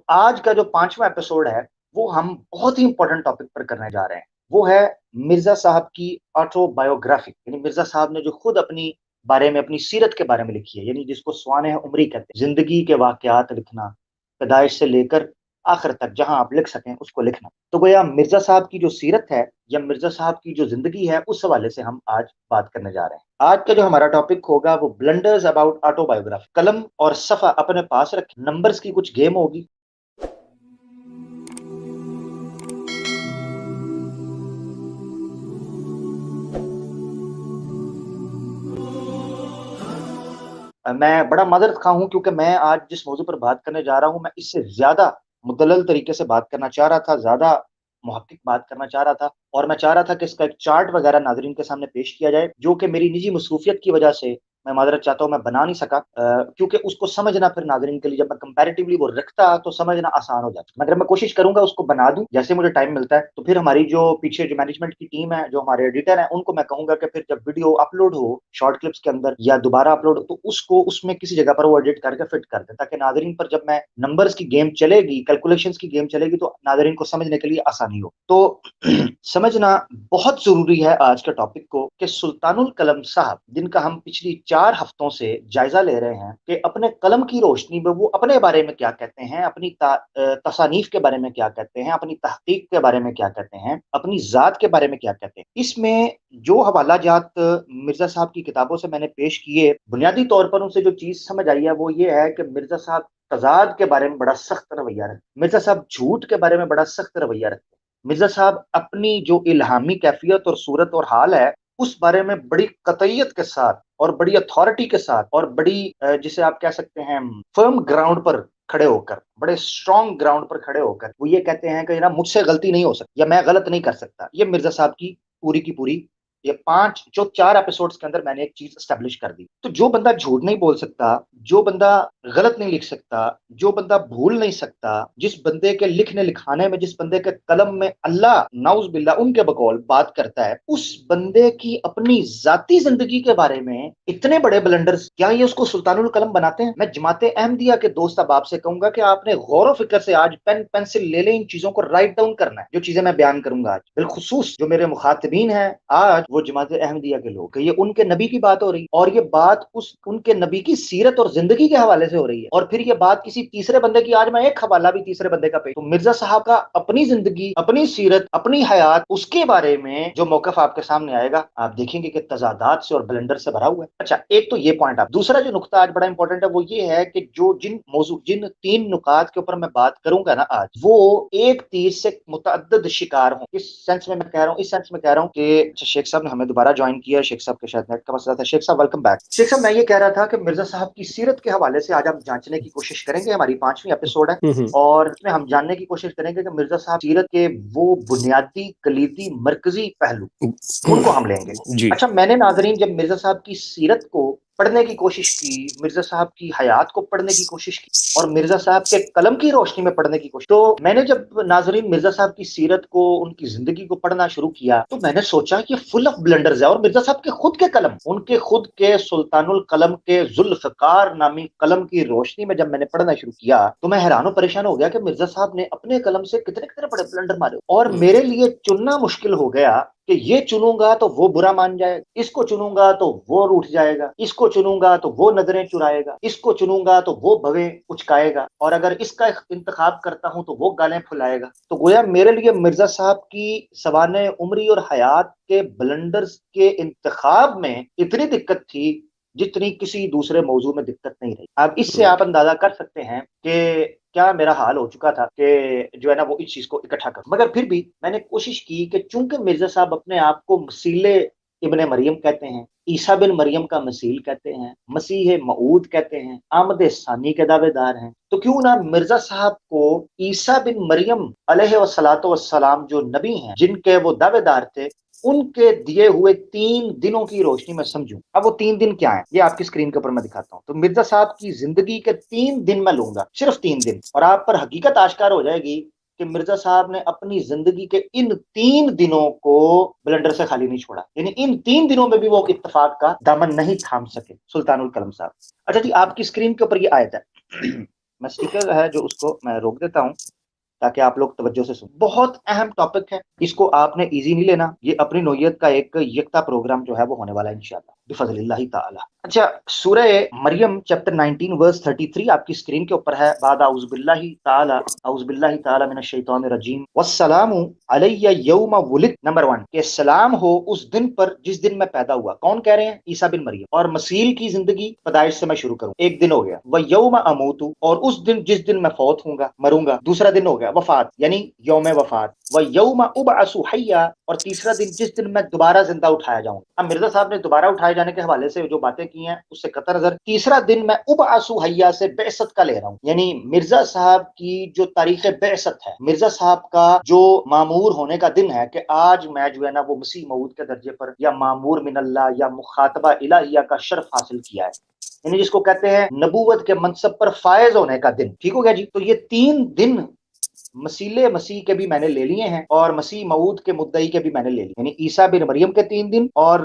آج کا جو 5واں ایپیسوڈ ہے وہ ہم بہت ہی امپورٹنٹ ٹاپک پر کرنے جا رہے ہیں. وہ ہے مرزا صاحب کی آٹو بایوگرافی، یعنی مرزا صاحب نے جو خود اپنی بارے میں، اپنی سیرت کے بارے میں لکھی ہے، یعنی جس کو سوانح عمری کہتے ہیں، زندگی کے واقعات لکھنا، پیدائش سے لے کر آخر تک جہاں آپ لکھ سکیں اس کو لکھنا. تو گویا مرزا صاحب کی جو سیرت ہے یا مرزا صاحب کی جو زندگی ہے، اس حوالے سے ہم آج بات کرنے جا رہے ہیں. آج کا جو ہمارا ٹاپک ہوگا وہ بلنڈرز اباؤٹ آٹو بایوگرافی. قلم اور صفحہ اپنے پاس رکھیں، نمبرز کی کچھ گیم ہوگی. میں بڑا معذرت خواہ ہوں کیونکہ میں آج جس موضوع پر بات کرنے جا رہا ہوں، میں اس سے زیادہ مدلل طریقے سے بات کرنا چاہ رہا تھا، زیادہ محقق بات کرنا چاہ رہا تھا، اور میں چاہ رہا تھا کہ اس کا ایک چارٹ وغیرہ ناظرین کے سامنے پیش کیا جائے، جو کہ میری نجی مصروفیت کی وجہ سے میں معذرت چاہتا ہوں میں بنا نہیں سکا، کیونکہ اس کو سمجھنا پھر ناظرین کے لیے جب میں کمپیریٹیولی وہ رکھتا تو سمجھنا آسان ہو جاتا. مگر میں کوشش کروں گا اس کو بنا دوں جیسے مجھے ٹائم ملتا ہے. تو پھر ہماری جو پیچھے جو مینجمنٹ کی ٹیم ہے، جو ہمارے ایڈیٹر ہیں، ان کو میں کہوں گا کہ پھر جب ویڈیو اپلوڈ ہو شارٹ کلپس کے اندر یا دوبارہ اپلوڈ ہو، تو اس کو اس میں کسی جگہ پر وہ ایڈٹ کر کے فٹ کر دیں، تاکہ ناظرین پر جب میں نمبرز کی گیم چلے گی، کیلکولیشنز کی گیم چلے گی، تو ناظرین کو سمجھنے کے لیے آسانی ہو. تو سمجھنا بہت ضروری ہے آج کے ٹاپک کو کہ سلطان القلم صاحب، جن کا ہم پچھلی 4 ہفتوں سے جائزہ لے رہے ہیں کہ اپنے قلم کی روشنی میں وہ اپنے بارے میں کیا کہتے ہیں، اپنی تصانیف کے بارے میں کیا کہتے ہیں، اپنی تحقیق کے بارے میں کیا کہتے ہیں، اپنی ذات کے بارے میں کیا کہتے ہیں. اس میں جو حوالہ جات مرزا صاحب کی کتابوں سے میں نے پیش کیے، بنیادی طور پر ان سے جو چیز سمجھ آئی ہے وہ یہ ہے کہ مرزا صاحب تضاد کے بارے میں بڑا سخت رویہ رکھتے، مرزا صاحب جھوٹ کے بارے میں بڑا سخت رویہ رکھتے. مرزا صاحب اپنی جو الہامی کیفیت اور صورت اور حال ہے اس بارے میں بڑی قطعیت کے ساتھ اور بڑی اتھارٹی کے ساتھ اور بڑی جسے آپ کہہ سکتے ہیں فرم گراؤنڈ پر کھڑے ہو کر، بڑے اسٹرانگ گراؤنڈ پر کھڑے ہو کر وہ یہ کہتے ہیں کہ مجھ سے غلطی نہیں ہو سکتی یا میں غلط نہیں کر سکتا. یہ مرزا صاحب کی پوری کی پوری یہ 4 ایپیسوڈز کے اندر میں نے ایک چیز اسٹیبلش کر دی. تو جو بندہ جھوٹ نہیں بول سکتا، جو بندہ غلط نہیں لکھ سکتا، جو بندہ بھول نہیں سکتا، جس بندے کے لکھنے لکھانے میں، جس بندے کے قلم میں اللہ نعوذ باللہ ان کے بقول بات کرتا ہے، اس بندے کی اپنی ذاتی زندگی کے بارے میں اتنے بڑے بلنڈرز، کیا یہ اس کو سلطان القلم بناتے ہیں؟ میں جماعت احمدیہ کے دوست احباب سے کہوں گا کہ آپ نے غور و فکر سے آج پین پینسل لے لیں، ان چیزوں کو رائٹ ڈاؤن کرنا ہے جو چیزیں میں بیان کروں گا آج. بالخصوص جو میرے مخاطبین ہیں آج، وہ جماعت احمدیہ کے لوگ، کہ یہ ان کے نبی کی بات ہو رہی اور یہ بات ان کے نبی کی سیرت اور زندگی کے حوالے سے ہو رہی ہے، اور پھر یہ بات کسی تیسرے بندے کی. آج میں ایک حوالہ بھی تیسرے بندے کا پیش. تو مرزا صاحب کا اپنی زندگی، اپنی سیرت، اپنی حیات، اس کے بارے میں جو موقف آپ کے سامنے آئے گا، آپ دیکھیں گے کہ تضادات سے اور بلنڈر سے بھرا ہوا ہے. اچھا، ایک تو یہ پوائنٹ. آپ دوسرا جو نقطہ آج بڑا امپورٹنٹ ہے وہ یہ ہے کہ جن 3 نکات کے اوپر میں بات کروں گا نا آج، وہ ایک تیر سے متعدد شکار ہوں. اس سینس میں کہہ رہا ہوں کہ شیخ صاحب نے ہمیں دوبارہ جوائن کیا. شیخ صاحب کے شاید نیٹ کا مسئلہ تھا. شیخ صاحب ویلکم بیک. شیخ صاحب، میں یہ کہہ رہا تھا کہ مرزا صاحب کی سیرت کے حوالے سے آج ہم جانچنے کی کوشش کریں گے. ہماری 5ویں ایپیسوڈ ہے اور اس میں ہم جاننے کی کوشش کریں گے کہ مرزا صاحب سیرت کے وہ بنیادی کلیدی مرکزی پہلو ان کو ہم لیں گے. جی اچھا، میں نے ناظرین جب مرزا صاحب کی سیرت کو پڑھنے کی کوشش کی، مرزا صاحب کی حیات کو پڑھنے کی کوشش کی اور مرزا صاحب کے قلم کی روشنی میں پڑھنے کی کوشش، تو میں نے جب ناظرین مرزا صاحب کی سیرت کو، ان کی زندگی کو پڑھنا شروع کیا، تو میں نے سوچا کہ فل آف بلنڈرز ہے. اور مرزا صاحب کے خود کے قلم، ان کے خود کے سلطان القلم کے ذوالفقار نامی قلم کی روشنی میں جب میں نے پڑھنا شروع کیا، تو میں حیران و پریشان ہو گیا کہ مرزا صاحب نے اپنے قلم سے کتنے کتنے بڑے بلنڈر مارے. اور میرے لیے چننا مشکل ہو گیا کہ یہ چنوں گا تو وہ برا مان جائے گا، اس کو چنوں گا تو وہ روٹھ جائے گا، اس کو چنوں گا تو وہ نظریں چرائے گا، اس کو چنوں گا تو وہ بھویں اچکائے گا، اور اگر اس کا انتخاب کرتا ہوں تو وہ گالیں پھلائے گا. تو گویا میرے لیے مرزا صاحب کی سوانح عمری اور حیات کے بلنڈرز کے انتخاب میں اتنی دقت تھی جتنی کسی دوسرے موضوع میں دقت نہیں رہی. اب اس سے آپ اندازہ کر سکتے ہیں کہ کیا میرا حال ہو چکا تھا کہ جو ہے نا وہ اس چیز کو اکٹھا کر. مگر پھر بھی میں نے کوشش کی کہ چونکہ مرزا صاحب اپنے آپ کو مسیل ابن مریم کہتے ہیں، عیسیٰ بن مریم کا مسیل کہتے ہیں، مسیح موعود کہتے ہیں، آمد ثانی کے دعوے دار ہیں، تو کیوں نہ مرزا صاحب کو عیسیٰ بن مریم علیہ والصلاۃ والسلام جو نبی ہیں، جن کے وہ دعوے دار تھے، ان کے دیے ہوئے 3 دنوں کی روشنی میں سمجھوں. اب وہ 3 دن کیا ہیں یہ آپ کی اسکرین کے اوپر میں دکھاتا ہوں. تو مرزا صاحب کی زندگی کے 3 دن میں لوں گا، صرف 3 دن، اور آپ پر حقیقت آشکار ہو جائے گی کہ مرزا صاحب نے اپنی زندگی کے ان 3 دنوں کو بلنڈر سے خالی نہیں چھوڑا. یعنی ان 3 دنوں میں بھی وہ اتفاق کا دامن نہیں تھام سکے سلطان القلم صاحب. اچھا جی، آپ کی اسکرین کے اوپر یہ آیت ہے. میں اسپیکر ہے جو اس کو میں روک دیتا ہوں تاکہ آپ لوگ توجہ سے سنیں. بہت اہم ٹاپک ہے, اس کو آپ نے ایزی نہیں لینا. یہ اپنی نوعیت کا ایک یکتا پروگرام جو ہے وہ ہونے والا ہے انشاءاللہ بفضل اللہ تعالی. اچھا, سورہ مریم چیپٹر 19 ورس 33 آپ کی اسکرین کے اوپر ہے. بعد اعوذ باللہ تعالی من الشیطان الرجیم والسلام علی یوم ولد. نمبر 1 کہ سلام ہو اس دن پر جس دن میں پیدا ہوا. کون کہہ رہے ہیں؟ عیسیٰ بن مریم. اور مسیح کی زندگی پیدائش سے میں شروع کروں, ایک دن ہو گیا. ویوم اموت, اور اس دن جس دن میں فوت ہوں گا, مروں گا. دوسرا دن ہو گیا وفات یعنی یوم وفات. ویوم ابعث حیا, اور تیسرا دن جس دن میں دوبارہ زندہ اٹھایا جاؤں. اب مرزا صاحب نے دوبارہ اٹھائے جانے کے حوالے سے جو باتیں کی ہیں اس سے قطع نظر, تیسرا دن میں ابعث حیا سے بعثت کا لے رہا ہوں. یعنی مرزا صاحب کی جو تاریخ بعثت ہے, مرزا صاحب کا جو مامور ہونے کا دن ہے کہ آج میں جو ہے نا وہ مسیح موعود کے درجے پر یا مامور من اللہ یا مخاطبہ الہیہ کا شرف حاصل کیا ہے, یعنی جس کو کہتے ہیں نبوت کے منصب پر فائز ہونے کا دن. ٹھیک ہو گیا جی. تو یہ 3 دن مسیح کے بھی میں نے لے لیے ہیں اور مسیح موعود کے مدعی کے بھی میں نے لے لیے, یعنی عیسیٰ بن مریم کے 3 دن اور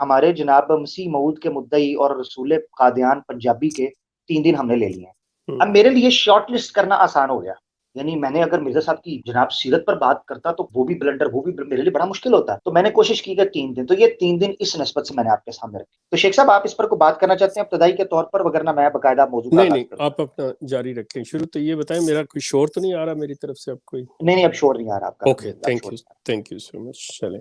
ہمارے جناب مسیح موعود کے مدعی اور رسول قادیان پنجابی کے 3 دن ہم نے لے لیے ہیں. اب میرے لیے شارٹ لسٹ کرنا آسان ہو گیا. یعنی میں نے اگر مرزا صاحب کی جناب سیرت پر بات کرتا تو وہ بھی بلنڈر, وہ بھی میرے لیے بڑا مشکل ہوتا. تو میں نے کوشش کی کہ 3 دن, تو یہ 3 دن اس نسبت سے میں نے آپ کے سامنے رکھے. تو شیخ صاحب آپ اس پر کو بات کرنا چاہتے ہیں ابتدائی کے طور پر, وگرنہ میں باقاعدہ موضوع کا نہیں آپ اپنا جاری رکھیں. شروع تو یہ بتائیں, میرا کوئی شور تو نہیں آ رہا میری طرف سے اب کوئی؟ نہیں اب شور نہیں آ رہا آپ کا. اوکے, تھینک یو سو مچ. چلیں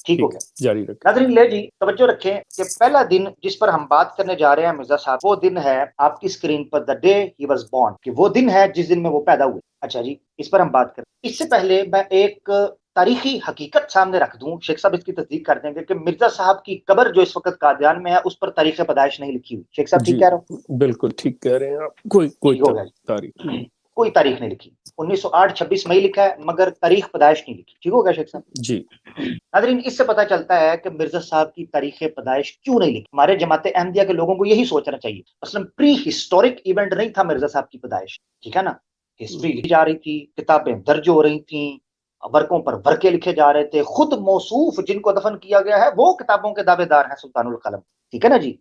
ٹھیک ہو گیا, جاری رکھیں. ناظرین لے جی توجہ رکھیں کہ پہلا دن جس پر ہم بات کرنے جا رہے ہیں مرزا صاحب, وہ دن ہے آپ کی screen per the day he was born, کہ وہ دن ہے جس دن میں وہ پیدا ہوئے. اچھا جی, اس پر ہم بات کریں. اس سے پہلے میں ایک تاریخی حقیقت سامنے رکھ دوں, شیخ صاحب اس کی تصدیق کر دیں گے کہ مرزا صاحب کی قبر جو اس وقت قادیان میں ہے اس پر تاریخ پیدائش نہیں لکھی ہوئی. شیخ صاحب ٹھیک کہہ رہا ہوں؟ بالکل ٹھیک کہہ رہے ہیں آپ. کوئی تاریخ نہیں لکھی. 1908 26 مئی لکھا ہے مگر تاریخ پیدائش نہیں لکھی. ٹھیک ہوگا شیخ صاحب جی. ناظرین اس سے پتہ چلتا ہے کہ مرزا صاحب کی تاریخ پیدائش کیوں نہیں لکھی. ہمارے جماعت احمدیہ کے لوگوں کو یہی سوچنا چاہیے. مثلا پری ہسٹورک ایونٹ نہیں تھا مرزا صاحب کی پیدائش, ٹھیک ہے نا. ہسٹری لکھی جا رہی تھی, کتابیں درج ہو رہی تھیں, ورقوں پر ورقے لکھے جا رہے تھے. خود موصوف جن کو دفن کیا گیا ہے وہ کتابوں کے دعوے دار ہیں, سلطان القلم. ٹھیک ہے نا جی.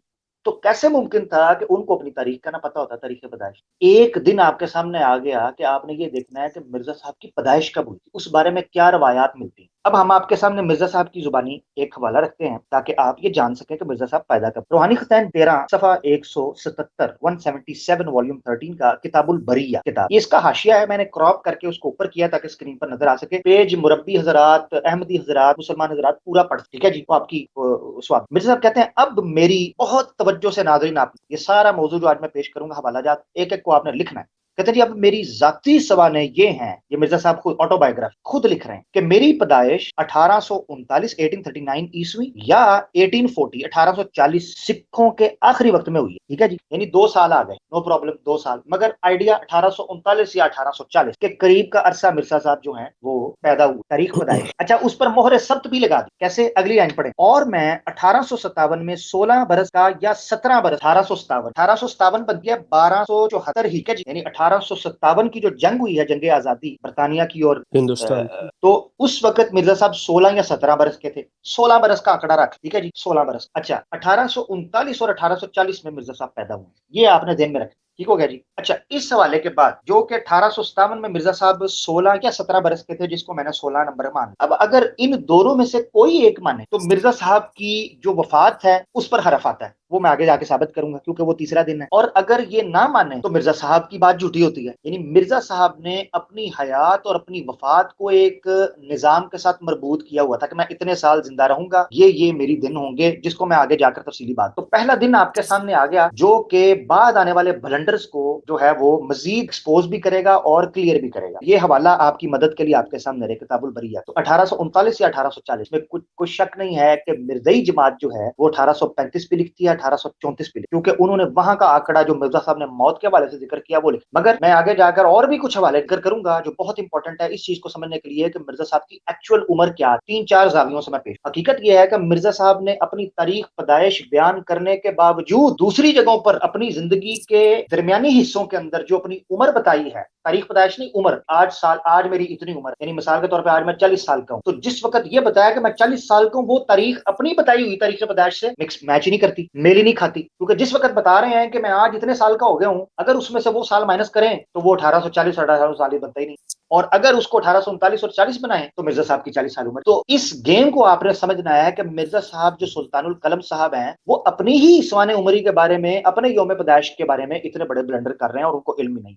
تو کیسے ممکن تھا کہ ان کو اپنی تاریخ کا نہ پتا ہوتا, تاریخ پیدائش. ایک دن آپ کے سامنے آ گیا کہ آپ نے یہ دیکھنا ہے کہ مرزا صاحب کی پیدائش کب ہوئی, اس بارے میں کیا روایات ملتی ہیں. اب ہم آپ کے سامنے مرزا صاحب کی زبانی ایک حوالہ رکھتے ہیں تاکہ آپ یہ جان سکیں کہ مرزا صاحب پیدا کب. روحانی خطین 13 صفحہ 177 177 والیوم 13 کا کتاب البریہ کتاب, یہ اس کا حاشیہ ہے. میں نے کراپ کر کے اس کو اوپر کیا تاکہ اسکرین پر نظر آ سکے. پیج مربی حضرات, احمدی حضرات, مسلمان حضرات پورا پڑھ. ٹھیک ہے جی, وہ آپ کی سواب. مرزا صاحب کہتے ہیں اب میری بہت توجہ سے ناظرین, آپ یہ سارا موضوع جو آج میں پیش کروں گا حوالہ جات ایک ایک کو آپ نے لکھنا ہے. کہتے ہیں جی اب میری ذاتی سوانح یہ ہیں, یہ مرزا صاحب خود آٹو بایوگرافی خود لکھ رہے ہیں کہ میری پیدائش 1839 عیسوی یا 1840 1840 سکھوں کے آخری وقت میں ہوئی ہے. ٹھیک ہے جی, یعنی 2 سال آ گئے, نو پرابلم 2 سال, مگر آئیڈیا 1839 یا 1840 کے قریب کا عرصہ مرزا صاحب جو ہیں وہ پیدا ہوئے, تاریخ پیدائش. اچھا, اس پر مہر ثبت بھی لگا دی. کیسے؟ اگلی لائن پڑھیں. اور میں 1857 میں 16 برس کا یا 17 برس, 1857 بن گیا 1274 ہی کے, یعنی 1857 کی جو جنگ ہوئی ہے, جنگ آزادی برطانیہ کی اور ہندوستان, تو اس وقت مرزا صاحب 16 یا 17 برس کے تھے. 16 برس کا آنکڑا رکھ. ٹھیک ہے جی, 16 برس. اچھا, 1839 اور 1840 میں مرزا صاحب پیدا ہوئے, یہ آپ نے ذہن میں رکھا. ٹھیک ہو گیا جی. اچھا, اس حوالے کے بعد جو کہ 1857 میں مرزا صاحب 16 یا 17 برس کے تھے, جس کو میں نے 16 نمبر مان. اب اگر ان دونوں میں سے کوئی ایک مانے تو مرزا صاحب کی جو وفات ہے اس پر حرف آتا ہے, وہ میں آگے جا کے ثابت کروں گا کیونکہ وہ تیسرا دن ہے. اور اگر یہ نہ مانے تو مرزا صاحب کی بات جھوٹی ہوتی ہے. یعنی مرزا صاحب نے اپنی حیات اور اپنی وفات کو ایک نظام کے ساتھ مربوط کیا ہوا تھا کہ میں اتنے سال زندہ رہوں گا, یہ میری دن ہوں گے, جس کو میں آگے جا کر تفصیلی بات. تو پہلا دن آپ کے سامنے آ گیا جو کہ بعد آنے والے بلنڈرز کو جو ہے وہ مزید ایکسپوز بھی کرے گا اور کلیئر بھی کرے گا. یہ حوالہ آپ کی مدد کے لیے آپ کے سامنے رہے, کتاب البریہ. تو 1839 یا 1840 میں کوئی شک نہیں ہے کہ مرزائی جماعت جو ہے وہ 1835 پہ لکھتی ہے, 1834 پہ, کیونکہ انہوں نے وہاں کا آنکڑا جو مرزا صاحب نے موت کے حوالے سے ذکر کیا وہ لکھ. مگر میں آگے جا کر اور بھی کچھ حوالے ذکر کروں گا جو بہت انپورٹنٹ ہے اس چیز کو سمجھنے کے لیے کہ مرزا صاحب کی ایکچوئل عمر کیا. 3-4 زاویوں سے میں پیش. حقیقت یہ ہے کہ مرزا صاحب نے اپنی تاریخ پیدائش بیان کرنے کے باوجود دوسری جگہوں پر اپنی زندگی کے درمیانی حصوں کے اندر جو اپنی عمر بتائی ہے تاریخ پیدائش نہیں، عمر، آج میری اتنی عمر، یعنی مثال کے طور پہ آج میں 40 سال کا ہوں، تو جس وقت یہ بتایا کہ میں 40 سال کا ہوں، وہ تاریخ اپنی بتائی ہوئی تاریخ پیدائش سے میچ ہی نہیں کرتی، میل ہی نہیں کھاتی، کیونکہ جس وقت بتا رہے ہیں کہ میں آج اتنے سال کا ہو گیا ہوں، اگر اس میں سے وہ سال مائنس کریں تو وہ 1840 1800 سال ہی بنتا ہی نہیں، اور اگر اس کو 1839 اور 40 بنائیں تو مرزا صاحب کی 40 سال عمر۔ تو اس گیم کو آپ نے سمجھنا ہے کہ مرزا صاحب جو سلطان القلم صاحب ہیں، وہ اپنی ہی سوانح عمری کے بارے میں، اپنے یوم پیدائش کے بارے میں اتنے بڑے بلنڈر کر رہے ہیں اور ان کو علم ہی نہیں۔